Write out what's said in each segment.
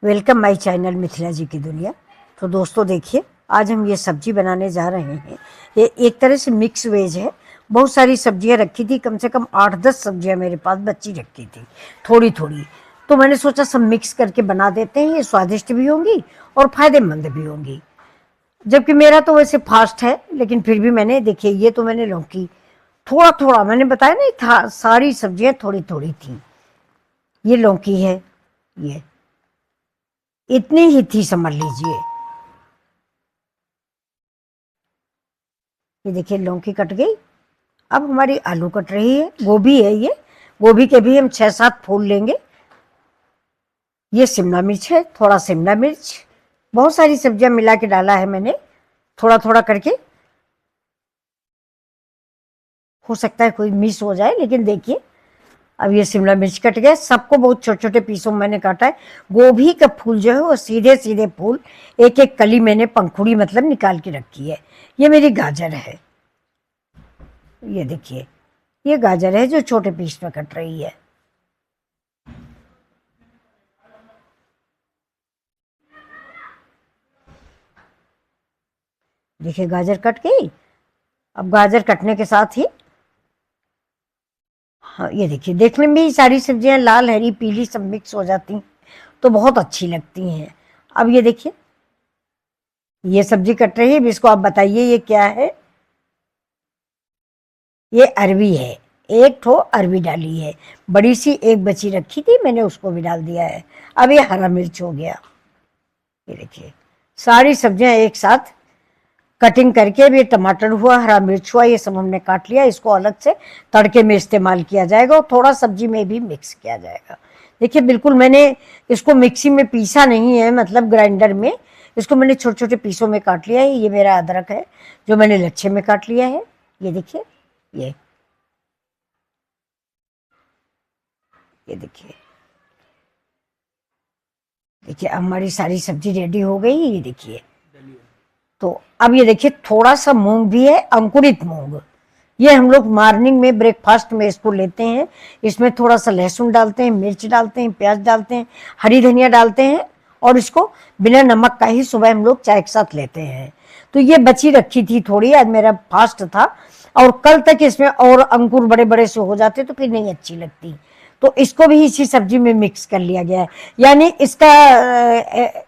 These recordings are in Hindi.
वेलकम माय चैनल मिथिला जी की दुनिया। तो दोस्तों देखिए, आज हम ये सब्जी बनाने जा रहे हैं। ये एक तरह से मिक्स वेज है। बहुत सारी सब्जियां रखी थी, कम से कम 8-10 सब्जियां मेरे पास बची रखी थी, थोड़ी थोड़ी। तो मैंने सोचा सब मिक्स करके बना देते हैं, ये स्वादिष्ट भी होंगी और फायदेमंद भी होंगी। जबकि मेरा तो वैसे फास्ट है, लेकिन फिर भी मैंने देखिए, ये तो मैंने लौकी थोड़ा थोड़ा, मैंने बताया नहीं था, सारी सब्जियां थोड़ी थोड़ी थी। ये लौकी है, ये इतनी ही थी, समझ लीजिए। ये देखिए लौकी कट गई। अब हमारी आलू कट रही है, गोभी है, ये गोभी के भी हम 6-7 फूल लेंगे। ये शिमला मिर्च है, थोड़ा शिमला मिर्च, बहुत सारी सब्जियां मिला के डाला है मैंने, थोड़ा थोड़ा करके। हो सकता है कोई मिस हो जाए, लेकिन देखिए अब ये शिमला मिर्च कट गया। सबको बहुत छोटे छोटे पीसों में मैंने काटा है। गोभी का फूल जो है वो सीधे सीधे फूल, एक एक कली मैंने पंखुड़ी मतलब निकाल के रखी है। ये मेरी गाजर है, ये देखिए, ये गाजर है जो छोटे पीस में कट रही है। देखिए गाजर कट गई। अब गाजर कटने के साथ ही, हाँ ये देखिए, देखने में ही सारी सब्जियां लाल हरी पीली सब मिक्स हो जाती तो बहुत अच्छी लगती हैं। अब ये देखिए, ये सब्जी कट रही है। अब इसको आप बताइए ये क्या है। ये अरवी है, एक ठो अरवी डाली है, बड़ी सी एक बची रखी थी, मैंने उसको भी डाल दिया है। अब ये हरा मिर्च हो गया। ये देखिए सारी सब्जियां एक साथ कटिंग करके, अब ये टमाटर हुआ, हरा मिर्च हुआ, ये सब हमने काट लिया। इसको अलग से तड़के में इस्तेमाल किया जाएगा और थोड़ा सब्जी में भी मिक्स किया जाएगा। देखिए बिल्कुल मैंने इसको मिक्सी में पीसा नहीं है, मतलब ग्राइंडर में। इसको मैंने छोटे छोटे पीसों में काट लिया है। ये मेरा अदरक है जो मैंने लच्छे में काट लिया है। ये देखिए, ये देखिए, देखिए हमारी सारी सब्जी रेडी हो गई। ये देखिए, तो अब ये देखिए थोड़ा सा मूंग भी है, अंकुरित मूंग। ये हम लोग मॉर्निंग में ब्रेकफास्ट में इसको लेते हैं। इसमें थोड़ा सा लहसुन डालते हैं, मिर्च डालते हैं, प्याज डालते हैं, हरी धनिया डालते हैं, और इसको बिना नमक का ही सुबह हम लोग चाय के साथ लेते हैं। तो ये बची रखी थी थोड़ी, आज मेरा फास्ट था, और कल तक इसमें और अंकुर बड़े बड़े से हो जाते तो फिर नहीं अच्छी लगती। तो इसको भी इसी सब्जी में मिक्स कर लिया गया है। यानी इसका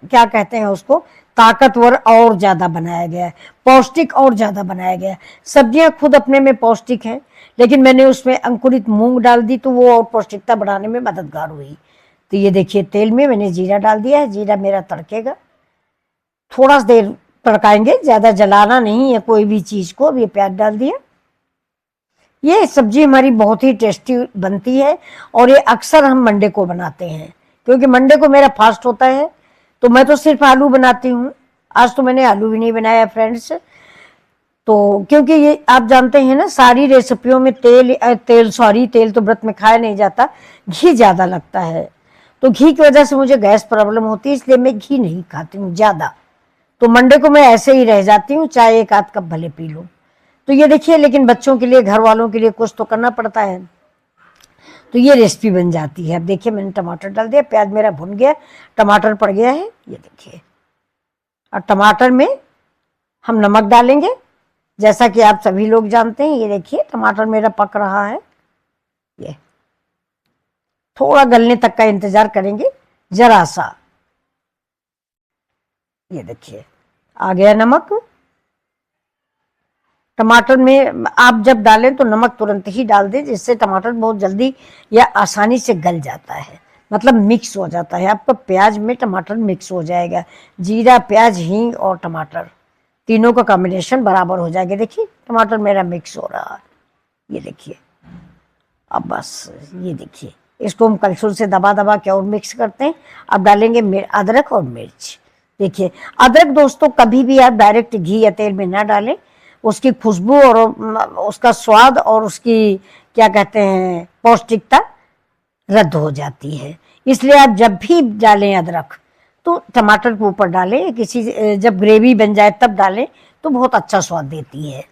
क्या कहते हैं उसको, ताकतवर और ज्यादा बनाया गया है, पौष्टिक और ज्यादा बनाया गया है। सब्जियां खुद अपने में पौष्टिक हैं, लेकिन मैंने उसमें अंकुरित मूंग डाल दी तो वो और पौष्टिकता बढ़ाने में मददगार हुई। तो ये देखिए तेल में मैंने जीरा डाल दिया है। जीरा मेरा तड़केगा, थोड़ा देर तड़काएंगे, ज्यादा जलाना नहीं है कोई भी चीज को। अब ये प्याज डाल दिया। ये सब्जी हमारी बहुत ही टेस्टी बनती है, और ये अक्सर हम मंडे को बनाते हैं, क्योंकि मंडे को मेरा फास्ट होता है। तो मैं तो सिर्फ आलू बनाती हूँ। आज तो मैंने आलू भी नहीं बनाया फ्रेंड्स। तो क्योंकि ये आप जानते हैं ना, सारी रेसिपियों में तेल तो व्रत में खाया नहीं जाता, घी ज्यादा लगता है। तो घी की वजह से मुझे गैस प्रॉब्लम होती है, इसलिए मैं घी नहीं खाती हूँ ज्यादा। तो मंडे को मैं ऐसे ही रह जाती हूँ, चाय एक आध कप भले पी लूँ। तो ये देखिए, लेकिन बच्चों के लिए, घर वालों के लिए कुछ तो करना पड़ता है। तो ये रेसिपी बन जाती है। अब देखिए मैंने टमाटर डाल दिया, प्याज मेरा भुन गया, टमाटर पड़ गया है, ये देखिए। और टमाटर में हम नमक डालेंगे, जैसा कि आप सभी लोग जानते हैं। ये देखिए टमाटर मेरा पक रहा है। ये थोड़ा गलने तक का इंतजार करेंगे, जरा सा। ये देखिए आ गया नमक। टमाटर में आप जब डालें तो नमक तुरंत ही डाल दें, जिससे टमाटर बहुत जल्दी या आसानी से गल जाता है, मतलब मिक्स हो जाता है। आपका प्याज में टमाटर मिक्स हो जाएगा, जीरा प्याज हींग और टमाटर तीनों का कॉम्बिनेशन बराबर हो जाएगा। देखिए टमाटर मेरा मिक्स हो रहा है, ये देखिए। अब बस ये देखिए, इसको हम कलछुल से दबा दबा के और मिक्स करते हैं। अब डालेंगे अदरक और मिर्च। देखिए अदरक दोस्तों कभी भी आप डायरेक्ट घी या तेल में ना डालें, उसकी खुशबू और उसका स्वाद और उसकी क्या कहते हैं पौष्टिकता रद्द हो जाती है। इसलिए आप जब भी डालें अदरक तो टमाटर के ऊपर डालें, किसी जब ग्रेवी बन जाए तब डालें, तो बहुत अच्छा स्वाद देती है।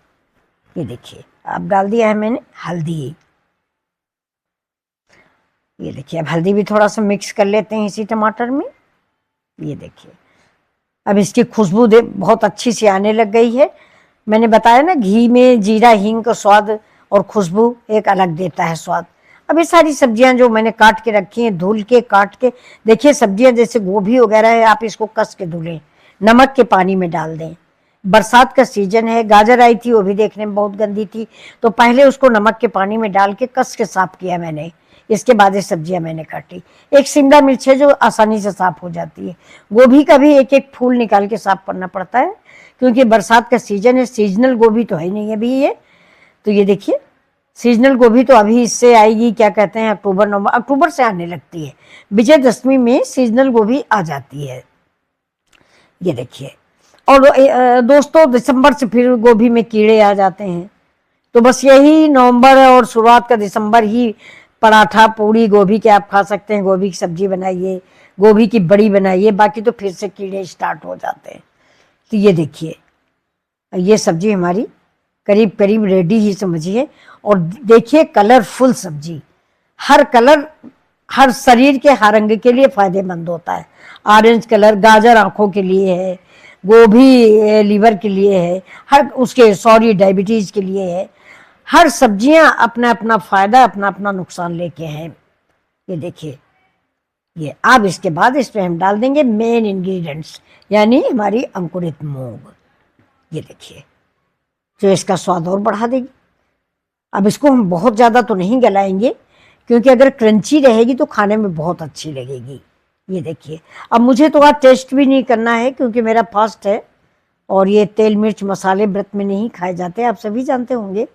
ये देखिए अब डाल दिया है मैंने हल्दी। ये देखिए अब हल्दी भी थोड़ा सा मिक्स कर लेते हैं इसी टमाटर में। ये देखिए अब इसकी खुशबू बहुत अच्छी सी आने लग गई है। मैंने बताया ना घी में जीरा हींग का स्वाद और खुशबू एक अलग देता है स्वाद। अब ये सारी सब्जियां जो मैंने काट के रखी हैं, धुल के काट के, देखिए सब्जियां जैसे गोभी वगैरह है, आप इसको कस के धुलें, नमक के पानी में डाल दें। बरसात का सीजन है, गाजर आई थी वो भी देखने में बहुत गंदी थी, तो पहले उसको नमक के पानी में डाल के कस के साफ किया मैंने, इसके बाद ये सब्जियां मैंने काटी। एक शिमला मिर्च है जो आसानी से साफ हो जाती है। गोभी का भी एक एक फूल निकाल के साफ करना पड़ता है, क्योंकि बरसात का सीजन है, सीजनल गोभी तो है नहीं अभी ये। तो ये देखिए सीजनल गोभी तो अभी इससे आएगी, क्या कहते हैं, अक्टूबर नवंबर, अक्टूबर से आने लगती है। विजयदशमी में सीजनल गोभी आ जाती है। ये देखिए, और दोस्तों दिसंबर से फिर गोभी में कीड़े आ जाते हैं, तो बस यही नवंबर और शुरुआत का दिसंबर ही पराठा पूड़ी गोभी के आप खा सकते हैं। गोभी की सब्जी बनाइए, गोभी की बड़ी बनाइए, बाकी तो फिर से कीड़े स्टार्ट हो जाते हैं। तो ये देखिए ये सब्जी हमारी करीब करीब रेडी ही समझिए। और देखिए कलरफुल सब्जी, हर कलर हर शरीर के हर अंग के लिए फायदेमंद होता है। ऑरेंज कलर गाजर आंखों के लिए है, गोभी लीवर के लिए है, हर उसके सॉरी डायबिटीज के लिए है। हर सब्जियां अपना अपना फायदा अपना अपना नुकसान लेके हैं। ये देखिए ये अब इसके बाद इसमें हम डाल देंगे मेन इंग्रेडिएंट्स, यानी हमारी अंकुरित मूंग। ये देखिए जो इसका स्वाद और बढ़ा देगी। अब इसको हम बहुत ज़्यादा तो नहीं गलाएंगे, क्योंकि अगर क्रंची रहेगी तो खाने में बहुत अच्छी लगेगी। ये देखिए अब मुझे तो आज टेस्ट भी नहीं करना है, क्योंकि मेरा फास्ट है और ये तेल मिर्च मसाले व्रत में नहीं खाए जाते, आप सभी जानते होंगे।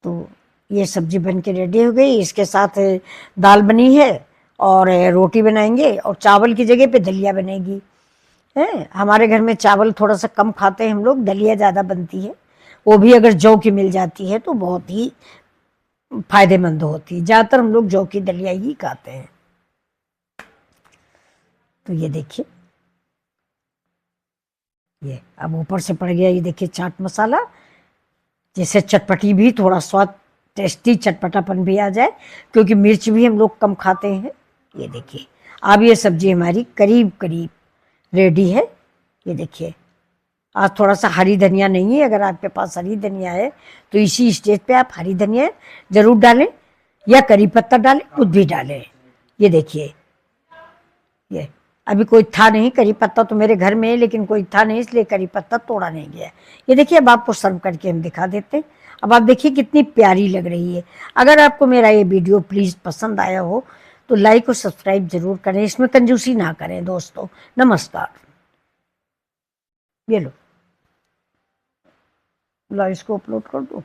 तो ये सब्जी बन के रेडी हो गई। इसके साथ दाल बनी है और रोटी बनाएंगे, और चावल की जगह पे दलिया बनेगी। है हमारे घर में चावल थोड़ा सा कम खाते हैं हम लोग, दलिया ज़्यादा बनती है, वो भी अगर जौ की मिल जाती है तो बहुत ही फायदेमंद होती है। ज़्यादातर हम लोग जौ की दलिया ही खाते हैं। तो ये देखिए ये अब ऊपर से पड़ गया, ये देखिए चाट मसाला, जैसे चटपटी भी थोड़ा स्वाद टेस्टी चटपटापन भी आ जाए, क्योंकि मिर्च भी हम लोग कम खाते हैं। ये देखिए अब ये सब्जी हमारी करीब करीब रेडी है। ये देखिए आज थोड़ा सा हरी धनिया नहीं है, अगर आपके पास हरी धनिया है तो इसी स्टेज पे आप हरी धनिया जरूर डालें, या करी पत्ता डालें, कुछ भी डालें। ये देखिए ये अभी कोई था नहीं, करी पत्ता तो मेरे घर में है लेकिन कोई था नहीं, इसलिए करी पत्ता तोड़ा नहीं गया। ये देखिए अब आपको सर्व करके हम दिखा देते हैं। अब आप देखिए कितनी प्यारी लग रही है। अगर आपको मेरा ये वीडियो प्लीज़ पसंद आया हो तो लाइक और सब्सक्राइब जरूर करें, इसमें कंजूसी ना करें दोस्तों। नमस्कार। ये लो इसको अपलोड कर दो।